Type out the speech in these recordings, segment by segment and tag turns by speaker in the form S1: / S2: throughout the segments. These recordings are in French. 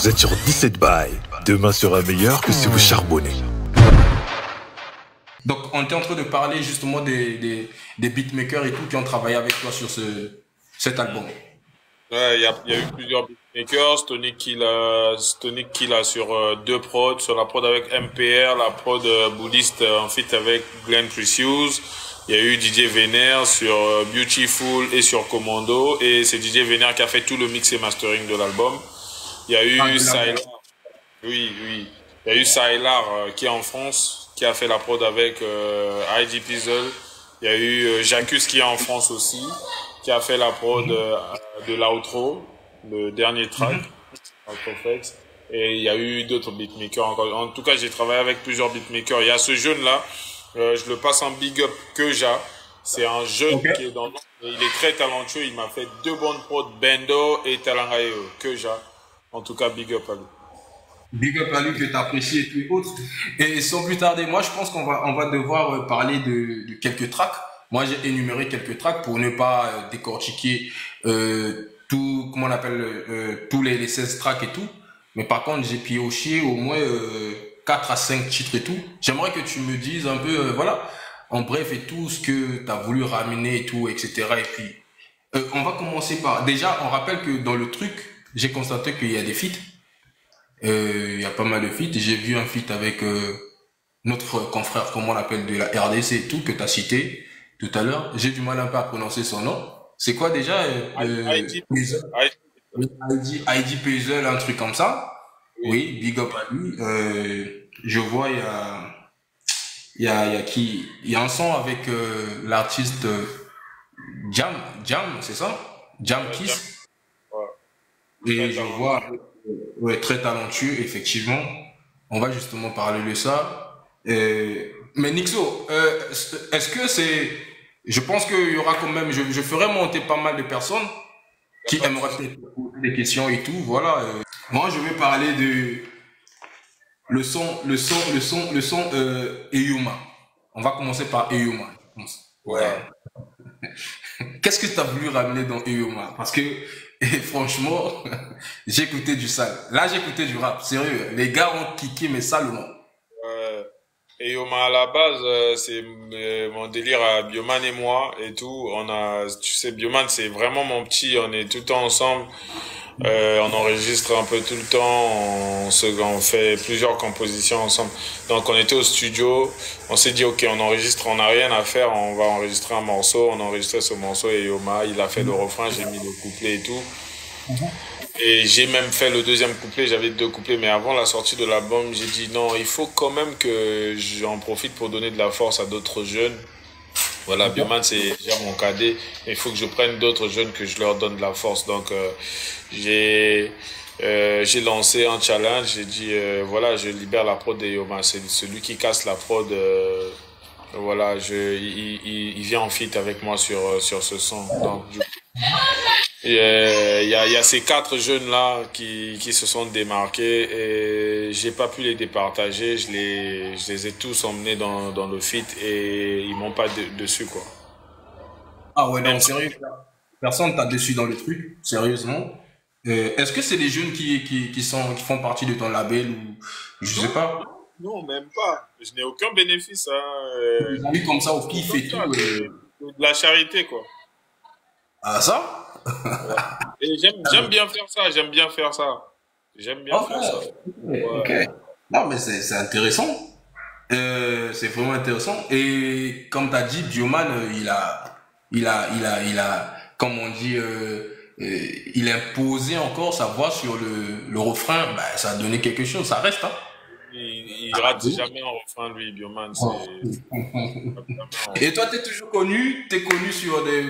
S1: Vous êtes sur 17 bails. Demain sera meilleur que si vous charbonnez.
S2: Donc, on était en train de parler justement des beatmakers et tout qui ont travaillé avec toi sur cet album.
S3: Ouais, il y a eu plusieurs beatmakers. Stonic Kill sur deux prods, sur la prod avec MPR, la prod bouddhiste en feat avec Glenn Precious. Il y a eu DJ Vénère sur Beautiful et sur Commando. Et c'est DJ Vénère qui a fait tout le mix et mastering de l'album. Il y a eu Sylar. Oui. Il y a eu Sylar qui est en France, qui a fait la prod avec ID Pizzle. Il y a eu Jacques qui est en France aussi, qui a fait la prod de l'outro, le dernier track, Outro-Flex. Et il y a eu d'autres beatmakers encore. En tout cas, j'ai travaillé avec plusieurs beatmakers. Il y a ce jeune-là, je le passe en big up, Keja. C'est un jeune qui est dans... Il est très talentueux. Il m'a fait deux bonnes prods, Bendo et Talangayo, Keja. En tout cas, big up à lui.
S2: Big up à lui que tu apprécies et tout autres. Et sans plus tarder, moi je pense qu'on va devoir parler de quelques tracks. Moi j'ai énuméré quelques tracks pour ne pas décortiquer tout, comment on appelle, tous les 16 tracks et tout. Mais par contre j'ai pioché au moins 4 à 5 titres et tout. J'aimerais que tu me dises un peu, voilà, en bref et tout, ce que tu as voulu ramener et tout, etc. Et puis, on va commencer par... Déjà, on rappelle que dans le truc, j'ai constaté qu'il y a des feats. Il y a pas mal de feats. J'ai vu un feat avec notre confrère, comment on l'appelle, de la RDC et tout, que tu as cité tout à l'heure. J'ai du mal un peu à prononcer son nom. C'est quoi déjà ID Puzzle, un truc comme ça. Oui, big up à lui. Je vois, il y a qui? Il y a un son avec l'artiste Jam, c'est ça? Jam Kiss. Et je vois, ouais, très talentueux, effectivement. On va justement parler de ça. Mais Nixo, est-ce que c'est... Je pense qu'il y aura quand même... Je ferai monter pas mal de personnes qui aimeraient peut-être poser des questions et tout. Voilà. Moi, je vais parler de... Le son Eyuma. On va commencer par Eyuma. Ouais. Qu'est-ce que tu as voulu ramener dans Eyuma? Parce que, franchement, j'ai écouté du sale. Là, j'ai écouté du rap. Sérieux. Les gars ont kické, mais salement.
S3: Eyuma, à la base, c'est mon délire à Bioman et moi et tout. Tu sais, Bioman, c'est vraiment mon petit. On est tout le temps ensemble. On enregistre un peu tout le temps, on fait plusieurs compositions ensemble. Donc on était au studio, on s'est dit ok, on enregistre, on n'a rien à faire, on va enregistrer un morceau. On a enregistré ce morceau et Yoma, il a fait le refrain, j'ai mis le couplet et tout. Et j'ai même fait le deuxième couplet, j'avais deux couplets, mais avant la sortie de l'album, j'ai dit non, il faut quand même que j'en profite pour donner de la force à d'autres jeunes. Voilà, Bioman, c'est déjà mon cadet. Il faut que je prenne d'autres jeunes, que je leur donne de la force. Donc, j'ai lancé un challenge. J'ai dit, voilà, je libère la prod de Yoma. C'est celui qui casse la prod. Voilà, il vient en feat avec moi sur ce son. Donc, il y a ces 4 jeunes-là qui se sont démarqués et j'ai pas pu les départager. Je les ai tous emmenés dans le feat et ils m'ont pas dessus, quoi.
S2: Ah ouais, donc sérieux, personne t'a dessus dans le truc, sérieusement. Est-ce que c'est des jeunes qui font partie de ton label ou je sais pas?
S3: Non, même pas. Je n'ai aucun bénéfice,
S2: Des amis comme ça au pif et tout.
S3: De la charité, quoi.
S2: Ah ça?
S3: Ouais. Et j'aime bien faire ça, j'aime bien faire ça.
S2: Ok. Non, mais c'est intéressant. C'est vraiment intéressant. Et comme tu as dit, Bioman, il a, comme on dit, il a imposé encore sa voix sur le refrain. Bah, ça a donné quelque chose, ça reste, hein.
S3: Il rate jamais un refrain, lui, Bioman.
S2: Et toi, t'es connu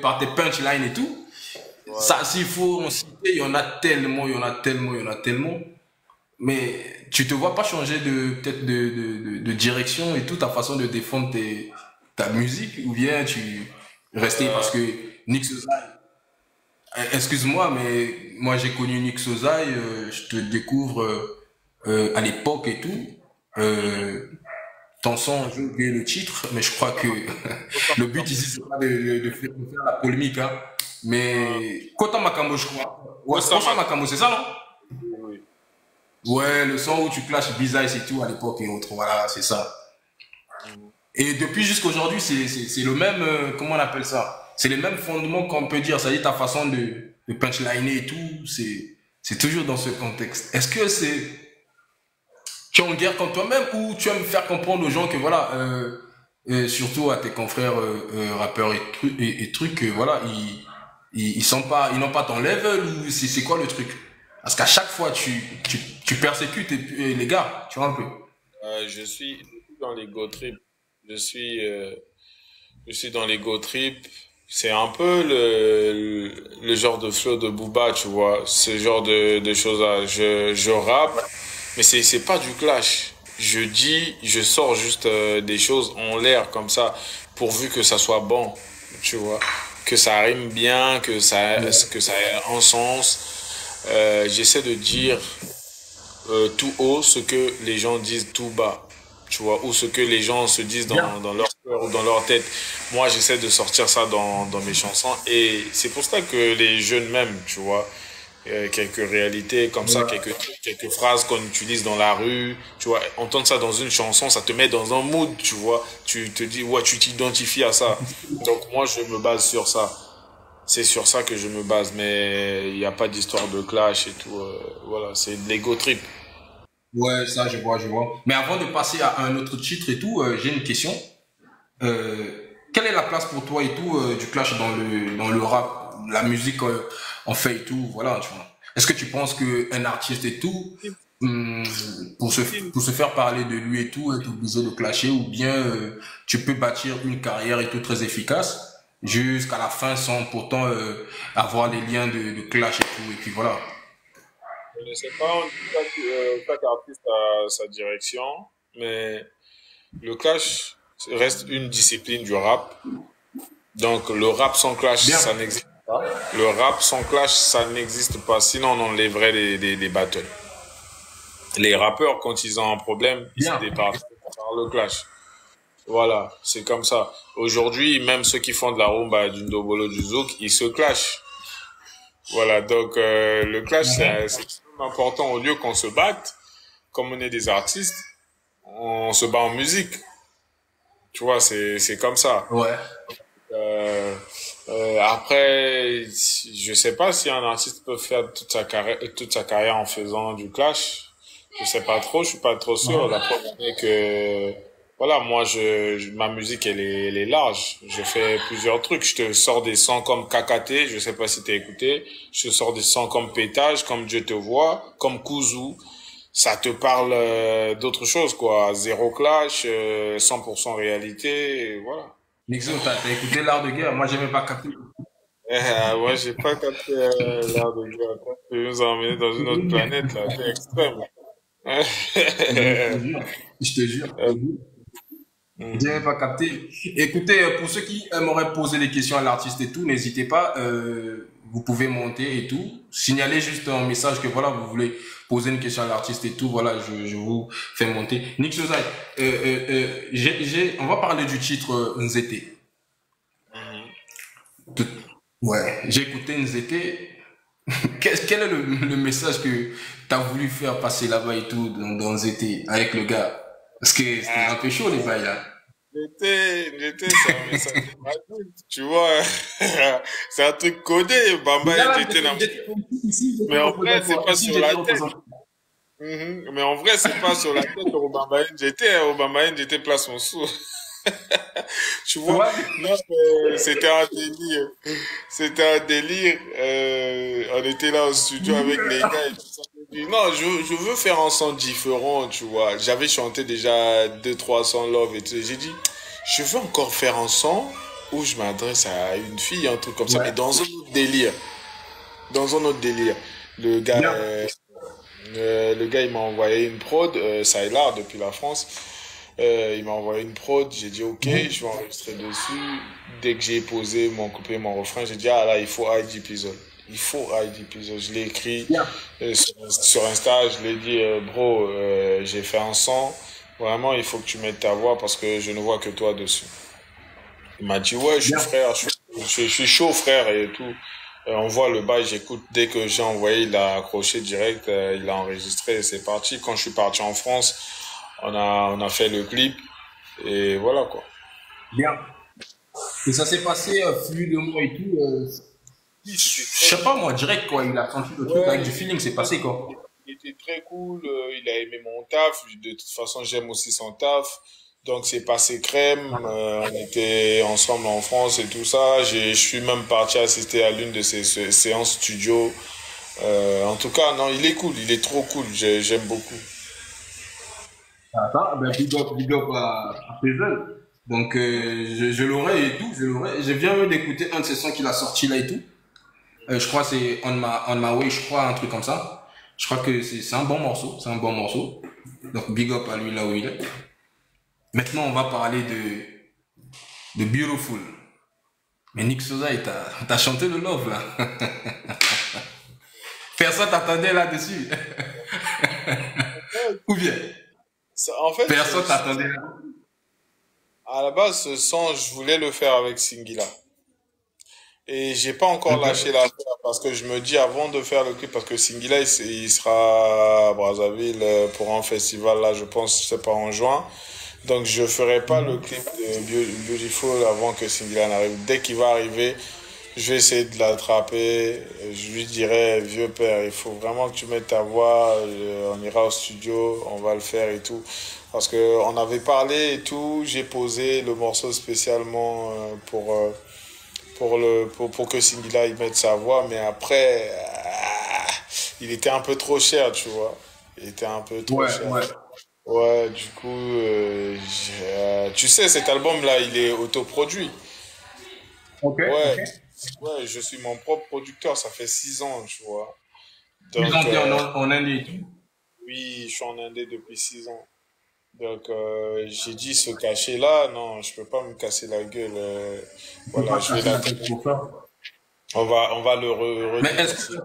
S2: par tes punchlines et tout. Ouais. Ça, s'il faut en citer, il y en a tellement. Mais tu te vois pas changer peut-être de direction et tout, ta façon de défendre ta musique, ou bien tu restais parce que Nick Sozai, excuse-moi, mais moi j'ai connu Nick Sozai, je te découvre à l'époque et tout. Ton son, j'ai oublié le titre, mais je crois que le but ici c'est pas de faire la polémique, hein. Mais Kota Makambo, je crois. Ouais, Kota Makambo, c'est ça, non?
S3: Oui.
S2: Ouais, le son où tu clashes Biz-Ice et tout à l'époque et autres, voilà, c'est ça. Et depuis jusqu'à aujourd'hui, c'est le même, comment on appelle ça? C'est les mêmes fondements qu'on peut dire, c'est-à-dire ta façon de punchliner et tout, c'est toujours dans ce contexte. Est-ce que tu es en guerre contre toi-même ou tu aimes faire comprendre aux gens que voilà, surtout à tes confrères rappeurs et trucs, que voilà, ils n'ont pas ton level ou c'est quoi le truc? Parce qu'à chaque fois, tu persécutes les gars, tu vois un peu.
S3: Je suis dans l'ego trip. Je suis, euh, je suis dans l'ego trip. C'est un peu le genre de flow de Booba, tu vois. Ce genre de choses-là. Je rappe, mais c'est pas du clash. Je sors juste des choses en l'air comme ça, pourvu que ça soit bon, tu vois. Que ça rime bien, que ça ait un sens. J'essaie de dire tout haut ce que les gens disent tout bas, tu vois, ou ce que les gens se disent
S2: Bien.
S3: dans leur cœur ou dans leur tête. Moi, j'essaie de sortir ça dans mes chansons et c'est pour ça que les jeunes m'aiment, tu vois. Quelques réalités comme ça,
S2: Ouais.
S3: quelques phrases qu'on utilise dans la rue, tu vois, entendre ça dans une chanson, ça te met dans un mood, tu vois, tu te dis, ouais, tu t'identifies à ça. Donc moi, je me base sur ça. C'est sur ça que je me base, mais il n'y a pas d'histoire de clash et tout. Voilà, c'est de l'ego trip.
S2: Ouais, ça, je vois, je vois. Mais avant de passer à un autre titre et tout, j'ai une question. Quelle est la place pour toi et tout du clash dans le rap, la musique en fait et tout, voilà, tu vois. Est-ce que tu penses que un artiste et tout, hum, pour se faire parler de lui et tout, est obligé de clasher ou bien tu peux bâtir une carrière et tout très efficace jusqu'à la fin sans pourtant avoir les liens de clash et tout, et puis voilà.
S3: Je ne sais pas, chaque artiste a sa direction, mais le clash reste une discipline du rap. Donc le rap sans clash,
S2: Bien,
S3: ça n'existe pas. Le rap sans clash, ça n'existe pas. Sinon, on enlèverait les battles. Les rappeurs, quand ils ont un problème, ils se
S2: bien.
S3: départent par le clash. Voilà, c'est comme ça. Aujourd'hui, même ceux qui font de la rumba, du ndobolo, du zouk, ils se clashent. Voilà, donc le clash, c'est extrêmement important. Au lieu qu'on se batte, comme on est des artistes, on se bat en musique. Tu vois, c'est comme ça.
S2: Ouais.
S3: Euh, après, je sais pas si un artiste peut faire toute sa carrière en faisant du clash. Je sais pas trop, je suis pas trop sûr. La preuve est que, voilà, moi, ma musique, elle est large. Je fais plusieurs trucs. Je te sors des sons comme KKT, je sais pas si t'as écouté. Je te sors des sons comme Pétage, comme Dieu te voit, comme Kuzu. Ça te parle d'autre chose, quoi. Zéro clash, 100% réalité, et voilà.
S2: Nixon, t'as écouté l'art de guerre, moi j'ai même pas capté.
S3: Moi, j'ai pas capté l'art de guerre. Tu nous as emmenés dans une autre planète, là. C'est extrême.
S2: Je te jure. Je te jure. J'ai même
S3: Mhm.
S2: pas capté. Écoutez, pour ceux qui aimeraient poser des questions à l'artiste et tout, n'hésitez pas. Vous pouvez monter et tout. Signalez juste un message que voilà, vous voulez poser une question à l'artiste et tout. Voilà, je vous fais monter. Nick Sozai, on va parler du titre Nzete.
S3: Mhm.
S2: Tout- Ouais, j'ai écouté Nzete. Quel est le message que tu as voulu faire passer là-bas et tout, dans Nzete, avec le gars? Parce que c'était un
S3: Ah,
S2: peu chaud, les bails là.
S3: c'est un message adulte, tu vois. C'est un truc codé,
S2: Les
S3: Bamba
S2: gars
S3: et
S2: là,
S3: j'étais
S2: ici,
S3: Mais
S2: j'étais
S3: en vrai, c'est
S2: représentant.
S3: pas
S2: Ici,
S3: sur
S2: j'étais
S3: la tête.
S2: représentant.
S3: Mhm. Mais en vrai, c'est pas sur la tête au Bamba NGT. Au Bamba NGT place son sou. Tu vois?
S2: Ouais,
S3: Non, c'était un délire. C'était un délire. On était là au studio avec les gars et tout ça. J'ai dit, non, je veux faire un son différent, tu vois. J'avais chanté déjà deux, trois sons Love et tout. J'ai dit, je veux encore faire un son où je m'adresse à une fille, un truc comme ça, mais
S2: ouais,
S3: dans un autre délire. Dans un autre délire. Le gars,
S2: bien.
S3: le gars, il m'a envoyé une prod, Sailor, depuis la France. Il m'a envoyé une prod, j'ai dit ok, je vais enregistrer dessus. Dès que j'ai posé mon couplet, mon refrain, j'ai dit ah là, il faut ID Puzzle. Il faut ID Puzzle. Je l'ai écrit
S2: Bien.
S3: sur Insta, je l'ai dit bro, j'ai fait un son. Vraiment, il faut que tu mettes ta voix parce que je ne vois que toi dessus. Il m'a dit ouais, je suis
S2: Bien.
S3: frère, je suis chaud frère et tout. On voit le bail, j'écoute dès que j'ai envoyé, il a accroché direct, il a enregistré et c'est parti. Quand je suis parti en France, on a fait le clip et voilà quoi.
S2: Bien. Et ça s'est passé fluidement et tout.
S3: Oui,
S2: Je
S3: c'était très
S2: sais pas, moi, direct, quoi. Il a senti le truc avec
S3: ouais,
S2: du feeling, c'est passé, quoi.
S3: il était très cool, il a aimé mon taf, de toute façon j'aime aussi son taf. Donc c'est passé crème, on était ensemble en France et tout ça. Je suis même parti assister à l'une de ses séances studio. En tout cas, non, il est cool, il est trop cool, j'aime beaucoup.
S2: Ah, ça, ben, big up à Fevel. Donc, je l'aurai et tout, je l'aurai. J'ai bien eu d'écouter un de ses sons qu'il a sorti là et tout. Je crois que c'est On My Way, je crois, un truc comme ça. Je crois que c'est un bon morceau, c'est un bon morceau. Donc, big up à lui là où il est. Maintenant, on va parler de Beautiful. Mais Nick Sosa, t'as chanté le love là. Personne t'attendait là-dessus. Ou bien,
S3: En fait,
S2: personne t'attendait là.
S3: à la base, ce son, je voulais le faire avec Singila. Et j'ai pas encore lâché
S2: Ok.
S3: l'affaire parce que je me dis avant de faire le clip, parce que Singila, il sera à Brazzaville pour un festival là, je pense, c'est pas en juin. Donc je ferai pas le clip de Beautiful avant que Singila n'arrive. Dès qu'il va arriver, je vais essayer de l'attraper. Je lui dirai, vieux père, il faut vraiment que tu mettes ta voix. On ira au studio, on va le faire et tout. Parce que on avait parlé et tout. J'ai posé le morceau spécialement pour que Singila y mette sa voix. Mais après, il était un peu trop cher, tu vois. Il était un peu trop
S2: Ouais,
S3: cher.
S2: ouais.
S3: Ouais, du coup, tu sais, cet album-là, il est autoproduit.
S2: Ok,
S3: Ouais,
S2: ok.
S3: ouais, je suis mon propre producteur, ça fait 6 ans, tu vois.
S2: Ils
S3: Donc,
S2: ont été en Inde et tout.
S3: oui, je suis en Indé depuis 6 ans. Donc, j'ai dit ce cachet-là, non, je peux pas me casser la gueule.
S2: Tu peux
S3: Voilà,
S2: pas te
S3: je vais
S2: casser
S3: la...
S2: la tête pour ça.
S3: On va le
S2: Mais
S3: renégocier.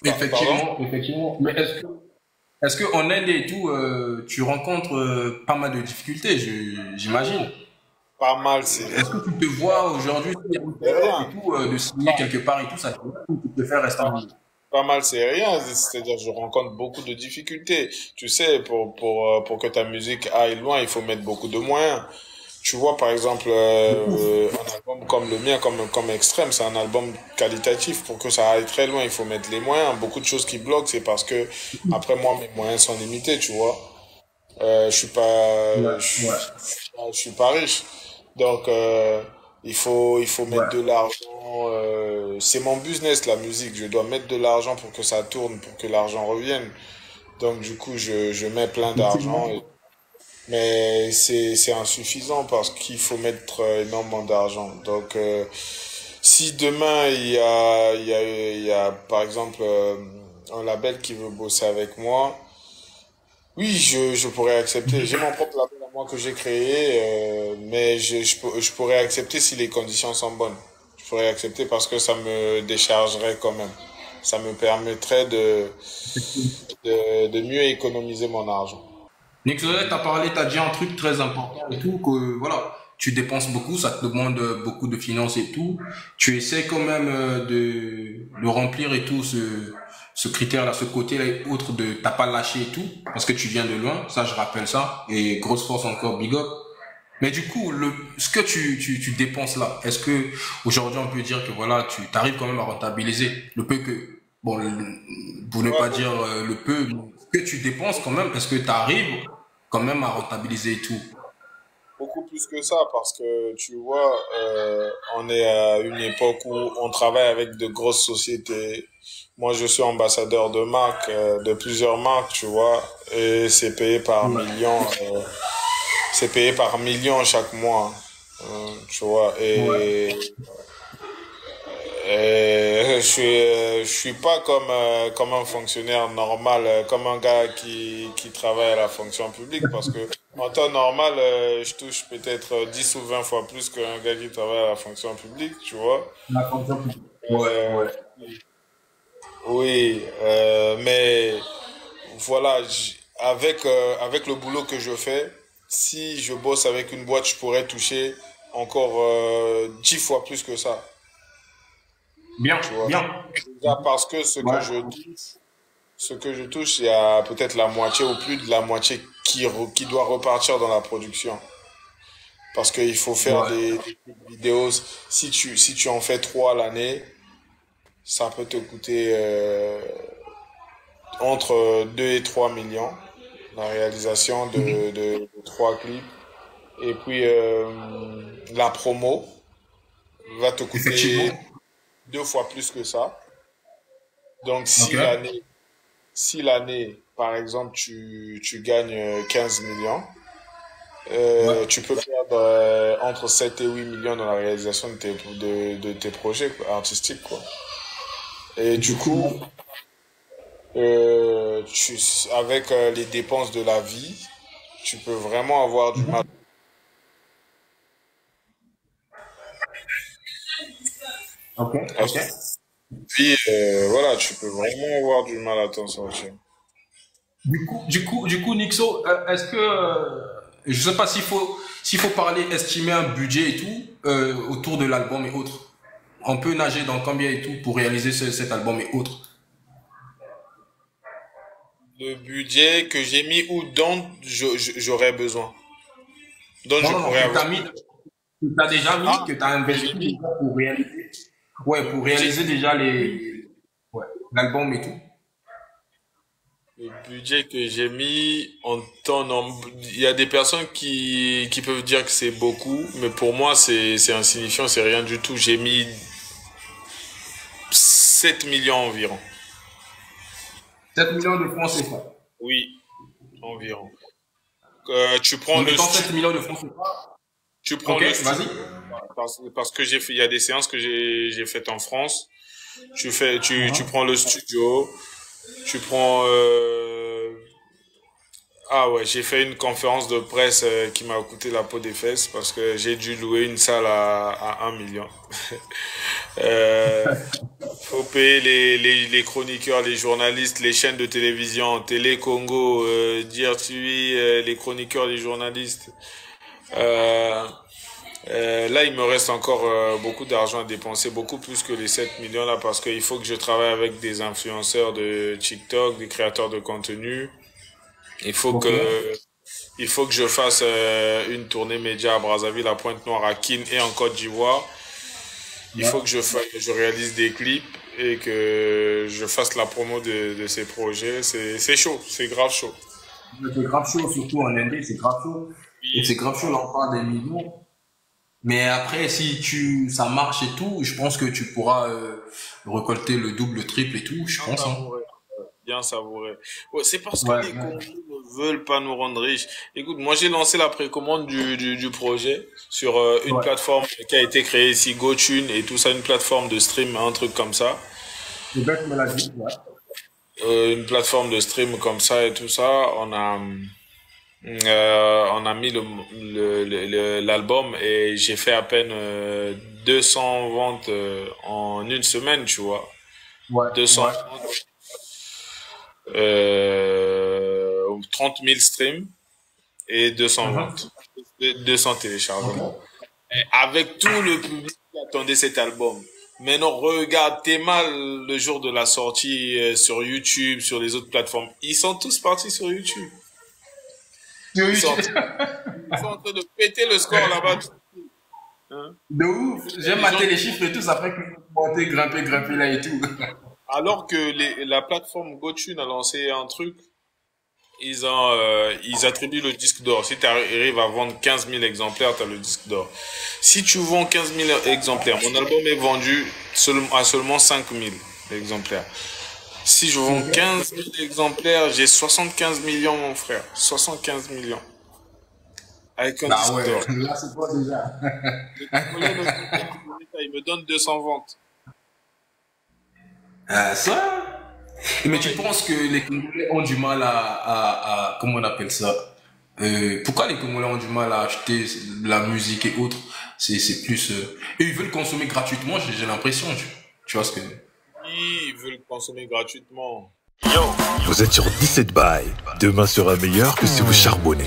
S3: Pardon?
S2: effectivement. Mais est-ce que en Inde et tout, tu rencontres pas mal de difficultés, j'imagine.
S3: Pas mal, c'est
S2: Est-ce que tu te vois aujourd'hui signer
S3: c'est
S2: une offre et
S3: rien.
S2: tout, de signer quelque part et tout, ça te va ou tu préfères rester en ligne?
S3: Pas mal, c'est rien. C'est-à-dire, je rencontre beaucoup de difficultés. Tu sais, pour que ta musique aille loin, il faut mettre beaucoup de moyens. Tu vois, par exemple,
S2: De ouf.
S3: un album comme le mien, comme Extrême, c'est un album qualitatif. Pour que ça aille très loin, il faut mettre les moyens. Beaucoup de choses qui bloquent, c'est parce que, après, moi, mes moyens sont limités, tu vois.
S2: Ouais, ouais,
S3: Je suis pas riche. Donc, il faut mettre
S2: ouais.
S3: de l'argent. C'est mon business, la musique. Je dois mettre de l'argent pour que ça tourne, pour que l'argent revienne. Donc, du coup, je mets plein d'argent.
S2: Effectivement.
S3: Mais c'est insuffisant parce qu'il faut mettre énormément d'argent. Donc, si demain, il y a, par exemple, un label qui veut bosser avec moi, oui, je pourrais accepter. J'ai mon propre label à moi que j'ai créé, mais je pourrais accepter si les conditions sont bonnes. Je pourrais accepter parce que ça me déchargerait quand même. Ça me permettrait de mieux économiser mon argent.
S2: Nixon, t'as parlé, t'as dit un truc très important et tout, que voilà, tu dépenses beaucoup, ça te demande beaucoup de finances et tout. Tu essaies quand même de remplir et tout ce critère-là, ce côté-là et autre de t'as pas lâché et tout, parce que tu viens de loin, ça je rappelle ça, et grosse force encore, big up. Mais du coup, ce que tu dépenses là, est-ce que aujourd'hui on peut dire que voilà, tu arrives quand même à rentabiliser le peu que, bon, pour ne
S3: Ouais,
S2: pas dire le peu que tu dépenses quand même, est-ce que tu arrives quand même à rentabiliser et tout?
S3: beaucoup plus que ça parce que tu vois, on est à une époque où on travaille avec de grosses sociétés. Moi, je suis ambassadeur de marques, de plusieurs marques, tu vois, et
S2: Ouais,
S3: c'est payé par millions chaque mois, tu vois,
S2: ouais,
S3: et je suis pas comme un fonctionnaire normal, comme un gars qui travaille à la fonction publique, parce que en temps normal, je touche peut-être 10 ou 20 fois plus qu'un gars qui travaille à la fonction publique, tu vois.
S2: la fonction publique. Ouais,
S3: Euh,
S2: ouais.
S3: oui, mais voilà, avec le boulot que je fais, si je bosse avec une boîte, je pourrais toucher encore 10 fois plus que ça.
S2: Bien,
S3: tu vois.
S2: bien.
S3: Déjà parce que
S2: Ouais.
S3: ce que je touche, il y a peut-être la moitié ou plus de la moitié qui doit repartir dans la production. Parce qu'il faut faire
S2: Ouais.
S3: des vidéos. Si tu en fais trois à l'année, ça peut te coûter entre 2 et 3 millions la réalisation
S2: Mhm.
S3: de trois clips. Et puis la promo va te coûter
S2: Effectivement.
S3: deux fois plus que ça. Donc
S2: Ok.
S3: si l'année, par exemple, tu gagnes 15 millions,
S2: Ouais.
S3: tu peux perdre entre 7 et 8 millions dans la réalisation de tes projets quoi, artistiques, quoi. Et du coup,
S2: Effectivement.
S3: tu, avec les dépenses de la vie, tu peux vraiment avoir du mal.
S2: Mhm. Ok,
S3: À
S2: ok.
S3: sortir. Puis, voilà, tu peux vraiment avoir du mal à t'en sortir.
S2: Du coup, Nixo, est-ce que, je sais pas s'il faut parler, estimer un budget et tout, autour de l'album et autres. On peut nager dans combien et tout pour réaliser cet album et autres.
S3: Le budget que j'ai mis ou dont j'aurais besoin, dont
S2: Non,
S3: je
S2: non, non,
S3: pourrais
S2: que
S3: avoir.
S2: t'as mis, que t'as déjà mis,
S3: Ah,
S2: que t'as
S3: que j'ai
S2: investi
S3: mis
S2: déjà pour réaliser. Ouais,
S3: le
S2: pour
S3: budget.
S2: réaliser déjà ouais, l'album et tout.
S3: Le budget que j'ai mis en temps normal, il y a des personnes qui peuvent dire que c'est beaucoup, mais pour moi c'est insignifiant, c'est rien du tout. J'ai mis 7 millions environ.
S2: 7 millions de francs CFA.
S3: Oui, environ. Tu prends
S2: En
S3: le
S2: mettant 7
S3: studio,
S2: millions de francs CFA.
S3: tu prends
S2: Ok,
S3: le
S2: vas-y.
S3: studio parce que il y a des séances que j'ai faites en France. Tu
S2: Mhm.
S3: prends le studio, tu prends ah ouais, j'ai fait une conférence de presse qui m'a coûté la peau des fesses parce que j'ai dû louer une salle à 1 million. Euh, faut payer les chroniqueurs, les journalistes, les chaînes de télévision, Télé Congo, Dire TV, les chroniqueurs, les journalistes. Euh, là, il me reste encore beaucoup d'argent à dépenser, beaucoup plus que les 7 millions là, parce qu'il faut que je travaille avec des influenceurs de TikTok, des créateurs de contenu. Il faut
S2: Ok.
S3: que Il faut que je fasse une tournée média à Brazzaville, à Pointe-Noire, à Kin et en Côte d'Ivoire. Il faut que
S2: Ouais.
S3: je réalise des clips et que je fasse la promo de ces projets. C'est chaud, c'est grave chaud.
S2: C'est grave chaud, surtout en Indie, c'est grave chaud. Et
S3: Oui,
S2: c'est
S3: c'est
S2: grave chaud,
S3: grave.
S2: là, on parle des millions. Mais après, si ça marche et tout, je pense que tu pourras récolter le double, le triple et tout, je
S3: Bien
S2: pense, hein.
S3: savouré. Bien savouré. Ouais, c'est parce que
S2: Ouais,
S3: les
S2: ouais.
S3: Congolais ne veulent pas nous rendre riches. Écoute, moi j'ai lancé la précommande du projet sur une
S2: Ouais.
S3: plateforme qui a été créée ici, GoTune et tout ça, une plateforme de stream, un truc comme ça.
S2: Le bête me l'a dit, ouais.
S3: Une plateforme de stream comme ça et tout ça, on a mis l'album et j'ai fait à peine 200 ventes en une semaine, tu vois.
S2: Ouais,
S3: 200
S2: ouais.
S3: ventes, 30 000 streams et 200
S2: Mhm.
S3: ventes, 200 téléchargements.
S2: Ok.
S3: Et avec tout le public qui attendait cet album. Maintenant, regarde, t'es mal le jour de la sortie sur YouTube, sur les autres plateformes. Ils sont tous partis sur YouTube.
S2: Sur
S3: Ils sont en
S2: YouTube.
S3: train, ils sont en train de péter le score là-bas. Hein.
S2: De ouf. J'ai
S3: Les gens,
S2: maté les chiffres et tout, ça fait que monter, grimper là et tout.
S3: alors que la plateforme GoTune a lancé un truc, ils attribuent le disque d'or. Si tu arrives à vendre 15 000 exemplaires, tu as le disque d'or. Si tu vends 15 000 exemplaires, mon album est vendu à seulement 5 000 exemplaires. Si je vends
S2: Ok.
S3: 15 000 exemplaires, j'ai 75 millions, mon frère. 75 millions. Avec un
S2: Bah
S3: disque
S2: ouais,
S3: d'or.
S2: là c'est quoi déjà?
S3: Les Congolais ne veulent pas me donner ça. Ils me donnent 200 ventes.
S2: Ça? Mais tu
S3: Ouais.
S2: penses que les Congolais ont du mal comment on appelle ça? Pourquoi les Congolais ont du mal à acheter de la musique et autres? C'est plus, eux, ils veulent consommer gratuitement, j'ai l'impression, tu vois ce que.
S3: Ils veulent consommer gratuitement.
S1: Vous êtes sur 17 bails. Demain sera meilleur que si vous charbonnez.